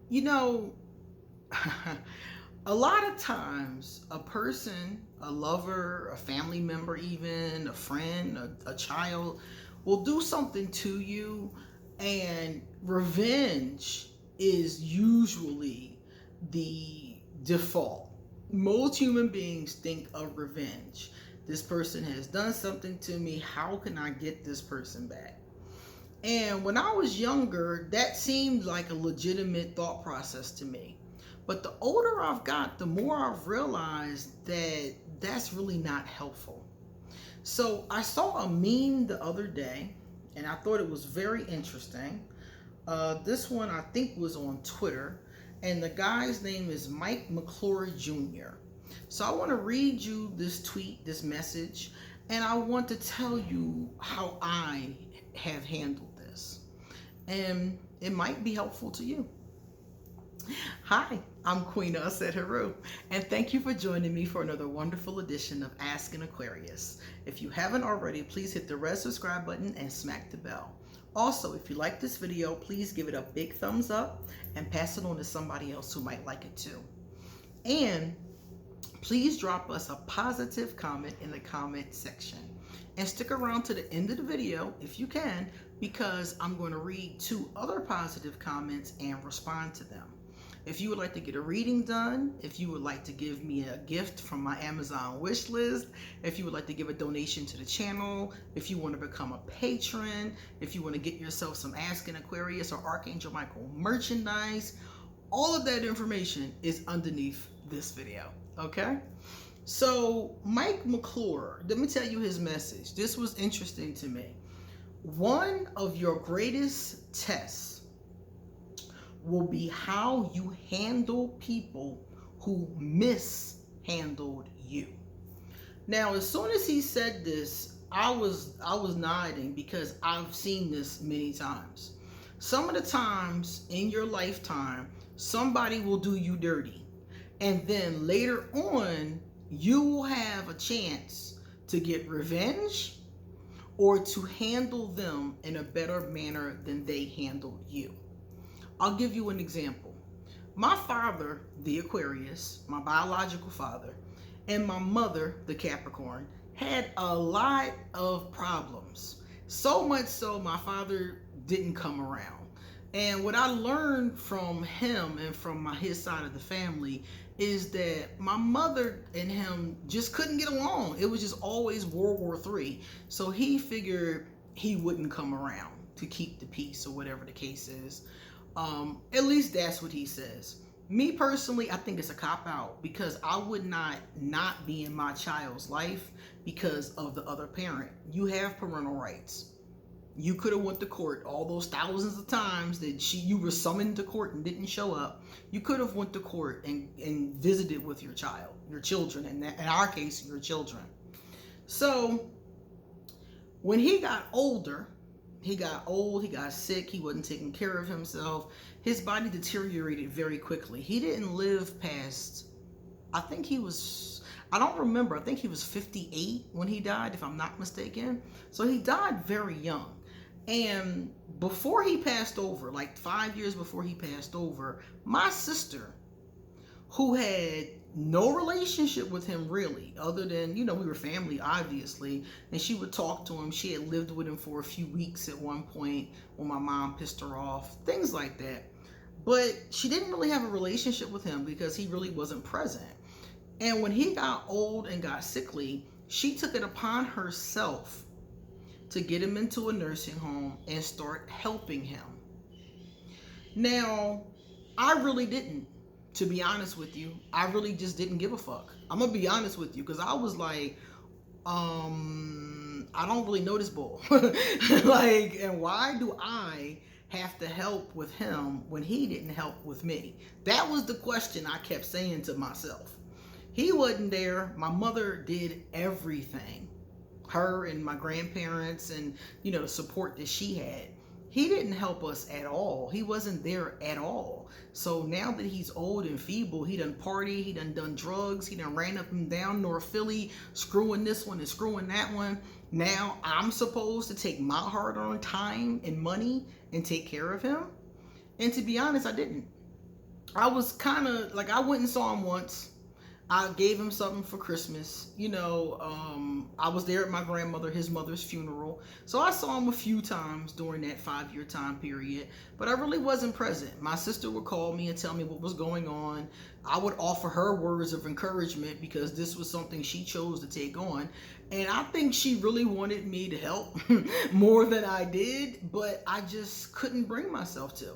You know, a lot of times a person, a lover, a family member, even a friend, a child will do something to you, and revenge is usually the default. Most human beings think of revenge. This person has done something to me. How can I get this person back? And when I was younger, that seemed like a legitimate thought process to me. But the older I've got, the more I've realized that that's really not helpful. So I saw a meme the other day, and I thought it was very interesting. This one I think was on Twitter, and the guy's name is Mike McClure Jr. So I want to read you this tweet, this message, and I want to tell you how I have handled this. And it might be helpful to you. Hi, I'm Queen Aset Haru, and thank you for joining me for another wonderful edition of Ask an Aquarius. If you haven't already, please hit the red subscribe button and smack the bell. Also, if you like this video, please give it a big thumbs up and pass it on to somebody else who might like it too. And please drop us a positive comment in the comment section. And stick around to the end of the video if you can, because I'm going to read 2 other positive comments and respond to them. If you would like to get a reading done, if you would like to give me a gift from my Amazon wish list, if you would like to give a donation to the channel, if you want to become a patron, if you want to get yourself some Ask an Aquarius or ArchAngel Michael merchandise, all of that information is underneath this video, okay? So Mike McClure, let me tell you his message. This was interesting to me. One of your greatest tests will be how you handle people who mishandled you. Now, as soon as he said this, I was nodding, because I've seen this many times. Some of the times in your lifetime, somebody will do you dirty, and then later on, you will have a chance to get revenge or to handle them in a better manner than they handled you. I'll give you an example. My father, the Aquarius, my biological father, and my mother, the Capricorn, had a lot of problems. So much so my father didn't come around. And what I learned from him and from his side of the family is that my mother and him just couldn't get along. It was just always World War III. So he figured he wouldn't come around to keep the peace, or whatever the case is. At least that's what he says. Me personally, I think it's a cop-out, because I would not be in my child's life because of the other parent. You have parental rights. You could have went to court all those thousands of times that you were summoned to court and didn't show up. You could have went to court and visited with your child, your children, and in our case, your children. So when he got older, he got old, he got sick, he wasn't taking care of himself. His body deteriorated very quickly. He didn't live past, I think he was 58 when he died, if I'm not mistaken. So he died very young. And before he passed over, like 5 years before he passed over, my sister, who had no relationship with him really, other than, we were family, obviously, and she would talk to him. She had lived with him for a few weeks at one point when my mom pissed her off, things like that. But she didn't really have a relationship with him because he really wasn't present. And when he got old and got sickly, she took it upon herself to get him into a nursing home and start helping him. Now, I really didn't. To be honest with you, I really just didn't give a fuck. I'm gonna be honest with you, because I was like, I don't really know this bull. Like, and why do I have to help with him when he didn't help with me? That was the question I kept saying to myself. He wasn't there. My mother did everything. Her and my grandparents, and the support that she had. He didn't help us at all. He wasn't there at all. So now that he's old and feeble, he done party, he done drugs, he done ran up and down North Philly, screwing this one and screwing that one. Now I'm supposed to take my hard-earned time and money and take care of him. And to be honest, I didn't. I was kind of like, I went and saw him once. I gave him something for Christmas. I was there at my grandmother, his mother's funeral. So I saw him a few times during that 5-year time period, but I really wasn't present. My sister would call me and tell me what was going on. I would offer her words of encouragement because this was something she chose to take on. And I think she really wanted me to help more than I did, but I just couldn't bring myself to.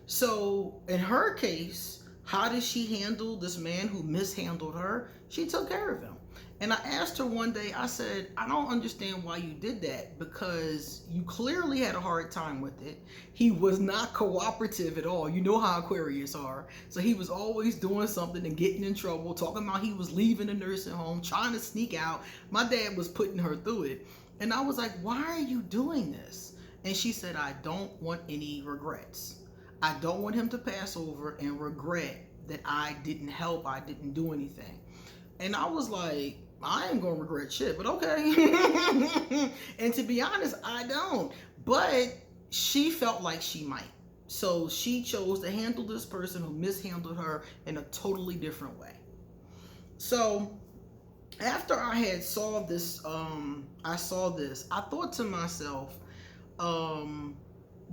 So in her case, how did she handle this man who mishandled her? She took care of him. And I asked her one day, I said, I don't understand why you did that, because you clearly had a hard time with it. He was not cooperative at all. You know how Aquarius are. So he was always doing something and getting in trouble, talking about he was leaving the nursing home, trying to sneak out. My dad was putting her through it. And I was like, why are you doing this? And she said, I don't want any regrets. I don't want him to pass over and regret that I didn't help, I didn't do anything. And I was like, I ain't gonna regret shit, but okay. And to be honest, I don't. But she felt like she might. So she chose to handle this person who mishandled her in a totally different way. So after I had saw this, I thought to myself,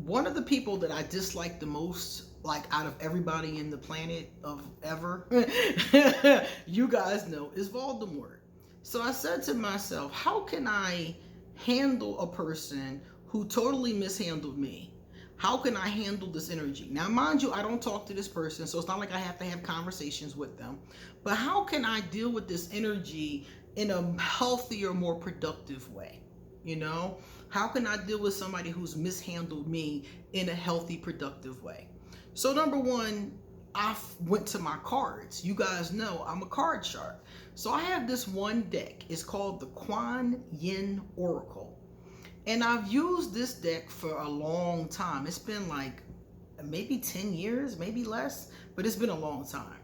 one of the people that I dislike the most, like out of everybody in the planet of ever, you guys know, is Voldemort. So I said to myself, how can I handle a person who totally mishandled me? How can I handle this energy? Now, mind you, I don't talk to this person, so it's not like I have to have conversations with them. But how can I deal with this energy in a healthier, more productive way? How can I deal with somebody who's mishandled me in a healthy, productive way? So number one, I went to my cards. You guys know I'm a card shark. So I have this one deck. It's called the Kuan Yin Oracle. And I've used this deck for a long time. It's been like maybe 10 years, maybe less, but it's been a long time.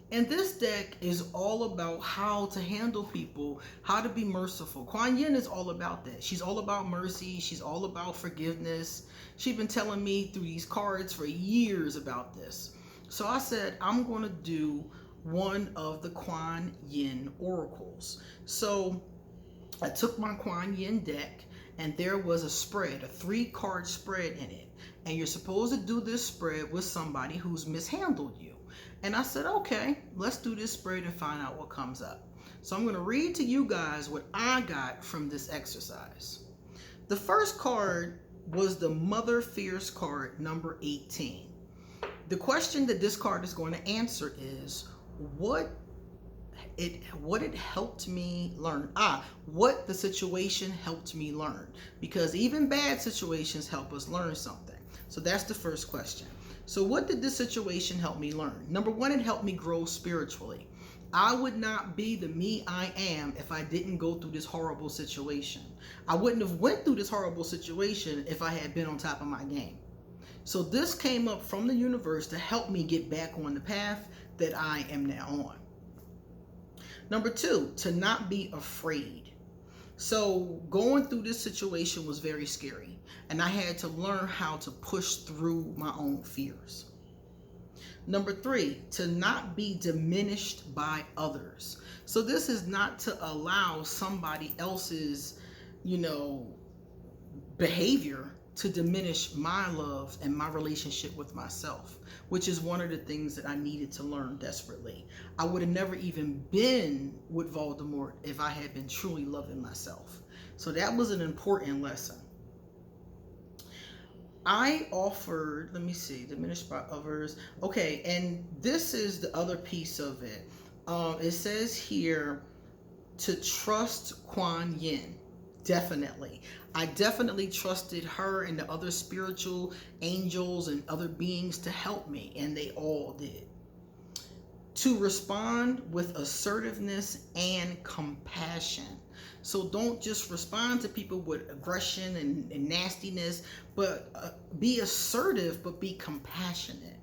And this deck is all about how to handle people, how to be merciful. Kuan Yin is all about that. She's all about mercy. She's all about forgiveness. She's been telling me through these cards for years about this. So I said, I'm going to do one of the Kuan Yin oracles. So I took my Kuan Yin deck, and there was a spread, a 3-card spread in it. And you're supposed to do this spread with somebody who's mishandled you. And I said, okay, let's do this spread and find out what comes up. So I'm going to read to you guys what I got from this exercise. The first card was the Mother Fierce card, number 18. The question that this card is going to answer is, what it helped me learn. What the situation helped me learn. Because even bad situations help us learn something. So that's the first question. So what did this situation help me learn? Number one, it helped me grow spiritually. I would not be the me I am if I didn't go through this horrible situation. I wouldn't have went through this horrible situation if I had been on top of my game. So this came up from the universe to help me get back on the path that I am now on. Number two, to not be afraid. So going through this situation was very scary, and I had to learn how to push through my own fears. Number three, to not be diminished by others. So this is not to allow somebody else's, behavior to diminish my love and my relationship with myself, which is one of the things that I needed to learn desperately. I would have never even been with Voldemort if I had been truly loving myself. So that was an important lesson. I offered, diminished by others. Okay, and this is the other piece of it. It says here to trust Kuan Yin. Definitely. I definitely trusted her and the other spiritual angels and other beings to help me, and they all did. To respond with assertiveness and compassion. So don't just respond to people with aggression and nastiness, but be assertive, but be compassionate.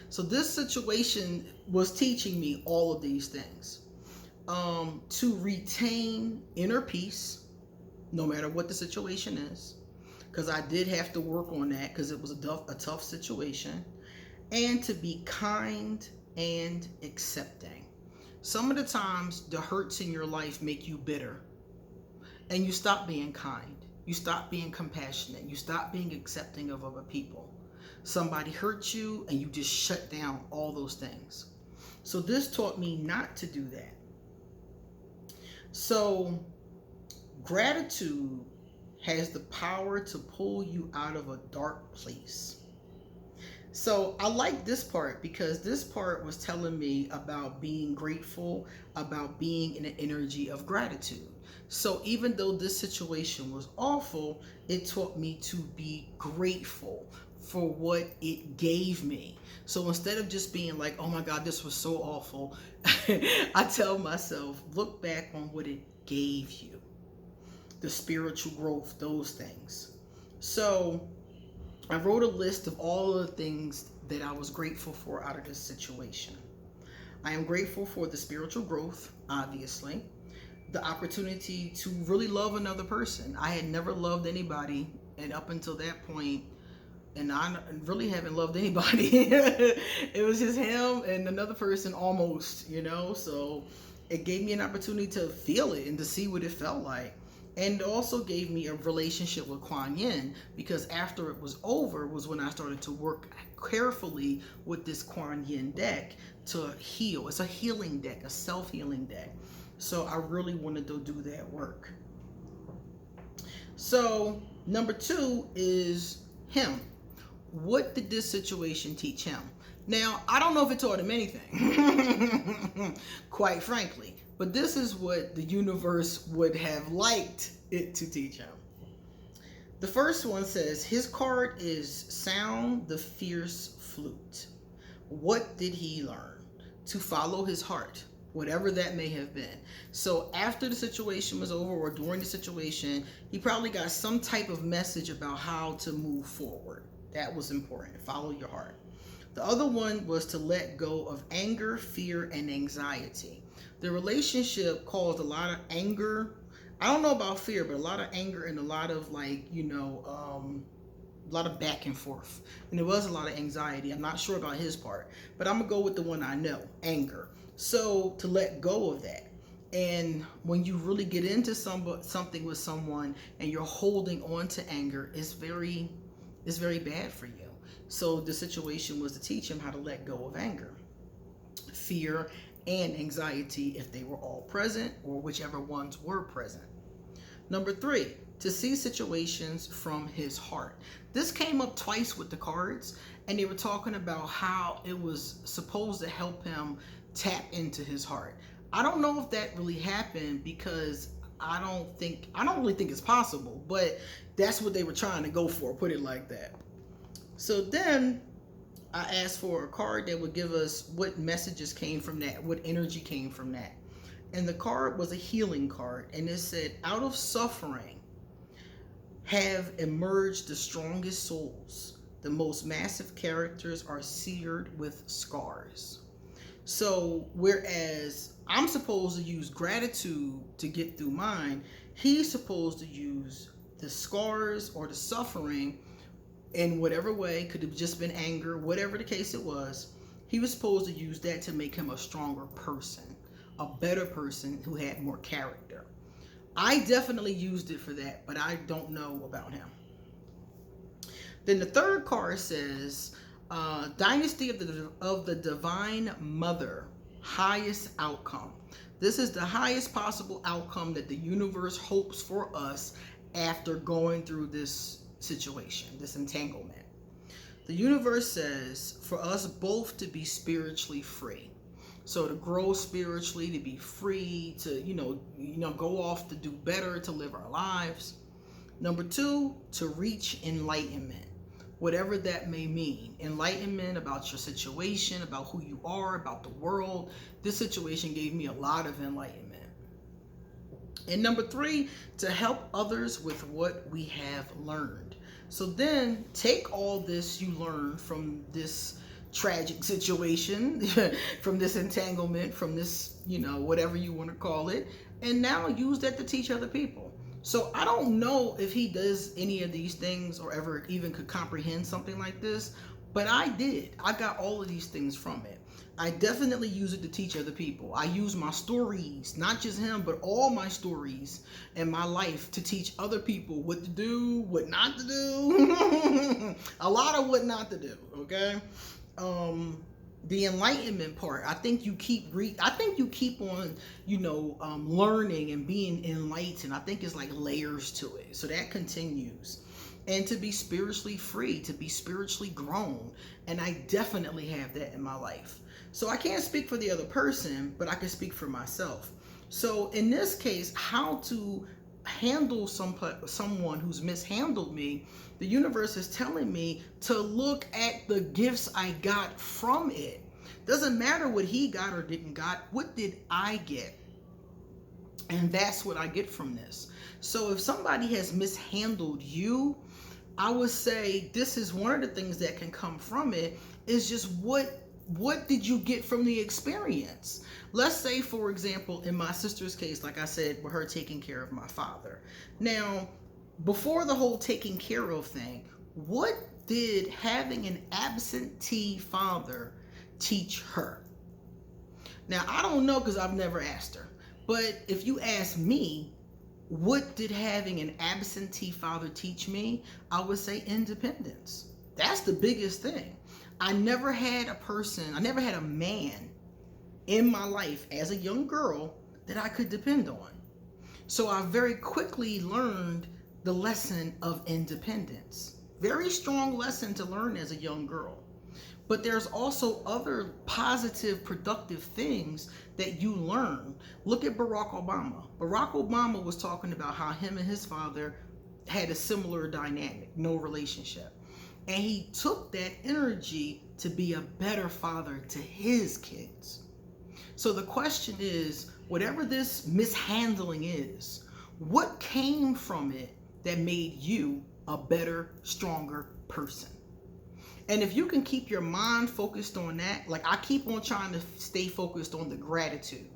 So this situation was teaching me all of these things. To retain inner peace, no matter what the situation is, because I did have to work on that because it was a tough situation. and to be kind and accepting. Some of the times the hurts in your life make you bitter, and you stop being kind. You stop being compassionate. You stop being accepting of other people. Somebody hurt you and you just shut down all those things. So this taught me not to do that. So gratitude has the power to pull you out of a dark place. So I like this part because this part was telling me about being grateful, about being in an energy of gratitude. So even though this situation was awful, it taught me to be grateful for what it gave me. So instead of just being like, oh my God, this was so awful, I tell myself, look back on what it gave you. The spiritual growth, those things. So I wrote a list of all of the things that I was grateful for out of this situation. I am grateful for the spiritual growth, obviously. The opportunity to really love another person. I had never loved anybody, and up until that point, and I really haven't loved anybody. It was just him and another person almost, so it gave me an opportunity to feel it and to see what it felt like. And it also gave me a relationship with Kuan Yin, because after it was over was when I started to work carefully with this Kuan Yin deck to heal. It's a healing deck, a self-healing deck. So I really wanted to do that work. So number 2 is him. What did this situation teach him? Now, I don't know if it taught him anything, quite frankly, but this is what the universe would have liked it to teach him. The first one says, his card is Sound the Fierce Flute. What did he learn? To follow his heart, whatever that may have been. So after the situation was over, or during the situation, he probably got some type of message about how to move forward. That was important. Follow your heart. The other one was to let go of anger, fear, and anxiety. The relationship caused a lot of anger. I don't know about fear, but a lot of anger and a lot of a lot of back and forth. And there was a lot of anxiety. I'm not sure about his part, but I'm going to go with the one I know, anger. So to let go of that. And when you really get into something with someone and you're holding on to anger, it's very bad for you. So the situation was to teach him how to let go of anger, fear, and anxiety if they were all present, or whichever ones were present. Number 3, to see situations from his heart. This came up twice with the cards, and they were talking about how it was supposed to help him tap into his heart. I don't know if that really happened, because I don't really think it's possible, but that's what they were trying to go for, put it like that. So then I asked for a card that would give us what messages came from that, what energy came from that. And the card was a healing card, and it said, out of suffering have emerged the strongest souls. The most massive characters are seared with scars. So whereas I'm supposed to use gratitude to get through mine, he's supposed to use the scars or the suffering in whatever way. Could have just been anger, whatever the case it was. He was supposed to use that to make him a stronger person, a better person who had more character. I definitely used it for that, but I don't know about him. Then the third card says, Dynasty of the Divine Mother, highest outcome. This is the highest possible outcome that the universe hopes for us after going through this situation, this entanglement. The universe says for us both to be spiritually free. So to grow spiritually, to be free, to go off to do better, to live our lives. Number 2, to reach enlightenment, whatever that may mean. Enlightenment about your situation, about who you are, about the world. This situation gave me a lot of enlightenment. And number 3, to help others with what we have learned. So then take all this you learned from this tragic situation, from this entanglement, from this, whatever you want to call it, and now use that to teach other people. So I don't know if he does any of these things or ever even could comprehend something like this, But I did. I got all of these things from it. I definitely use it to teach other people. I use my stories, not just him, but all my stories in my life to teach other people what to do, what not to do. A lot of what not to do, okay? The enlightenment part, I think you keep on, learning and being enlightened. I think it's like layers to it. So that continues. And to be spiritually free, to be spiritually grown. And I definitely have that in my life. So I can't speak for the other person, but I can speak for myself. So in this case, how to handle someone who's mishandled me, the universe is telling me to look at the gifts I got from it. Doesn't matter what he got or didn't got. What did I get? And that's what I get from this. So if somebody has mishandled you, I would say this is one of the things that can come from it, is just what did you get from the experience? Let's say, for example, in my sister's case, like I said, with her taking care of my father. Now, before the whole taking care of thing, what did having an absentee father teach her? Now, I don't know because I've never asked her. But if you ask me, what did having an absentee father teach me? I would say independence. That's the biggest thing. I never had a man in my life as a young girl that I could depend on. So I very quickly learned the lesson of independence. Very strong lesson to learn as a young girl. But there's also other positive, productive things that you learn. Look at Barack Obama. Barack Obama was talking about how him and his father had a similar dynamic, no relationship. And he took that energy to be a better father to his kids. So the question is, whatever this mishandling is, what came from it that made you a better, stronger person? And if you can keep your mind focused on that, like I keep on trying to stay focused on the gratitude.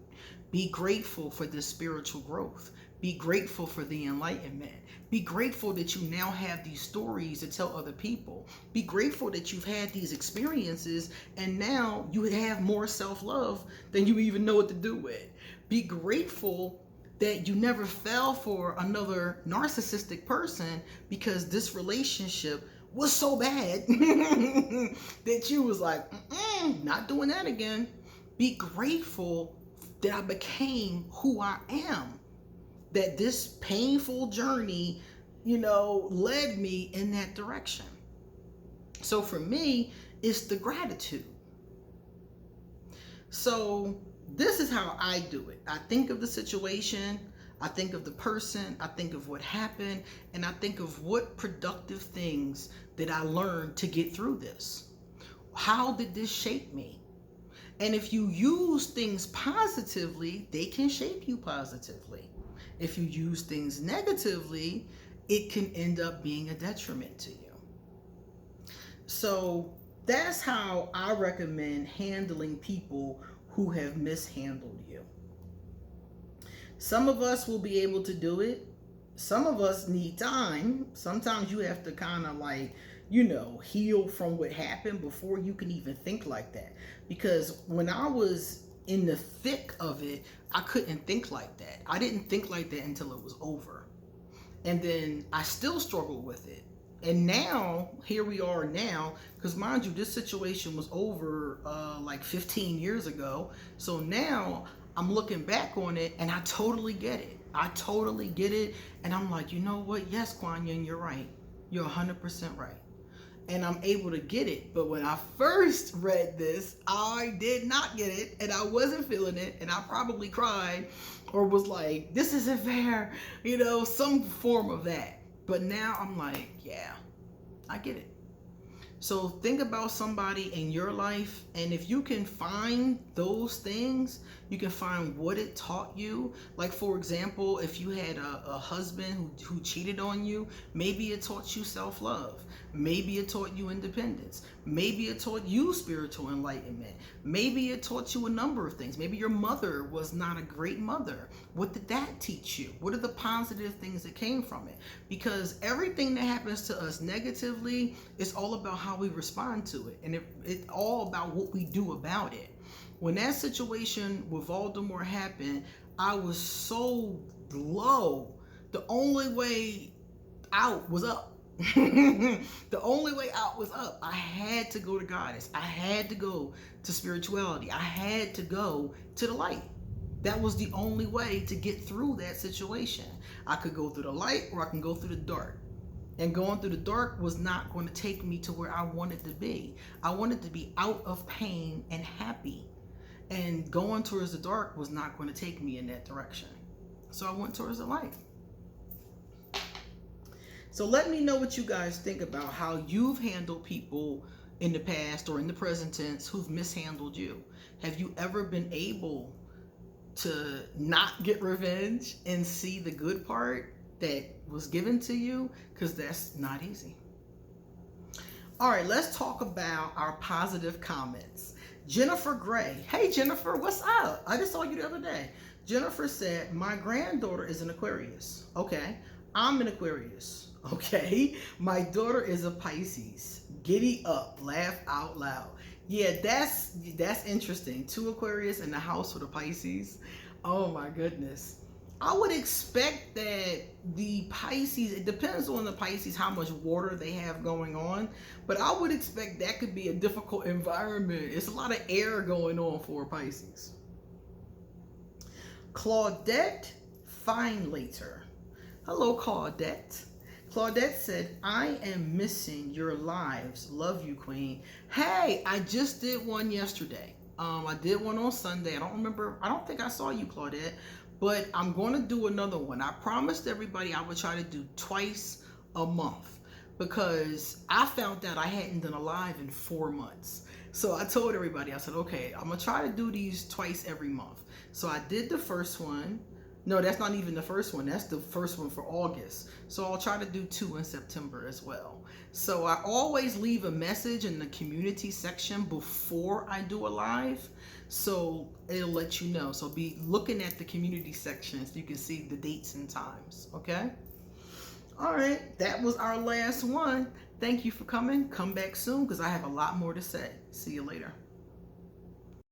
Be grateful for this spiritual growth. Be grateful for the enlightenment. Be grateful that you now have these stories to tell other people. Be grateful that you've had these experiences and now you have more self-love than you even know what to do with. Be grateful that you never fell for another narcissistic person because this relationship was so bad that you was like, not doing that again. Be grateful that I became who I am. That this painful journey, led me in that direction. So for me, it's the gratitude. So this is how I do it. I think of the situation, I think of the person, I think of what happened, and I think of what productive things that I learned to get through this. How did this shape me? And if you use things positively, they can shape you positively. If you use things negatively, it can end up being a detriment to you. So that's how I recommend handling people who have mishandled you. Some of us will be able to do it. Some of us need time. Sometimes you have to kind of heal from what happened before you can even think like that. Because when I was in the thick of it, I couldn't think like that. I didn't think like that until it was over. And then I still struggled with it. And now, here we are now, because mind you, this situation was over like 15 years ago. So now I'm looking back on it and I totally get it. I totally get it. And I'm like, you know what? Yes, Kuan Yin, you're right. You're 100% right. And I'm able to get it. But when I first read this, I did not get it and I wasn't feeling it. And I probably cried or was like, this isn't fair, some form of that. But now I'm like, yeah, I get it. So think about somebody in your life, and if you can find those things, you can find what it taught you. Like, for example, if you had a husband who cheated on you, maybe it taught you self-love. Maybe it taught you independence. Maybe it taught you spiritual enlightenment. Maybe it taught you a number of things. Maybe your mother was not a great mother. What did that teach you? What are the positive things that came from it? Because everything that happens to us negatively is all about how we respond to it. And it's all about what we do about it. When that situation with Voldemort happened, I was so low. The only way out was up. The only way out was up. I had to go to goddess. I had to go to spirituality. I had to go to the light. That was the only way to get through that situation. I could go through the light or I can go through the dark. And going through the dark was not going to take me to where I wanted to be. I wanted to be out of pain and happy. And going towards the dark was not going to take me in that direction. So I went towards the light. So let me know what you guys think about how you've handled people in the past or in the present tense who've mishandled you. Have you ever been able to not get revenge and see the good part that was given to you? Because that's not easy. All right, let's talk about our positive comments. Jennifer Gray. Hey, Jennifer, what's up? I just saw you the other day. Jennifer said, my granddaughter is an Aquarius. Okay. I'm an Aquarius. Okay. My daughter is a Pisces. Giddy up. Laugh out loud. Yeah, that's interesting. 2 Aquarius in the house with a Pisces. Oh, my goodness. I would expect that the Pisces, it depends on the Pisces how much water they have going on, but I would expect that could be a difficult environment. It's a lot of air going on for Pisces. Claudette Finelater. Hello, Claudette. Claudette said, I am missing your lives. Love you, Queen. Hey, I just did one yesterday. I did one on Sunday. I don't think I saw you, Claudette. But I'm going to do another one. I promised everybody I would try to do twice a month because I found out I hadn't done a live in 4 months. So I told everybody, I said, okay, I'm going to try to do these twice every month. So I did the first one. No, that's not even the first one. That's the first one for August. So I'll try to do 2 in September as well. So I always leave a message in the community section before I do a live. So it'll let you know. So be looking at the community section so you can see the dates and times. Okay. All right. That was our last one. Thank you for coming. Come back soon because I have a lot more to say. See you later.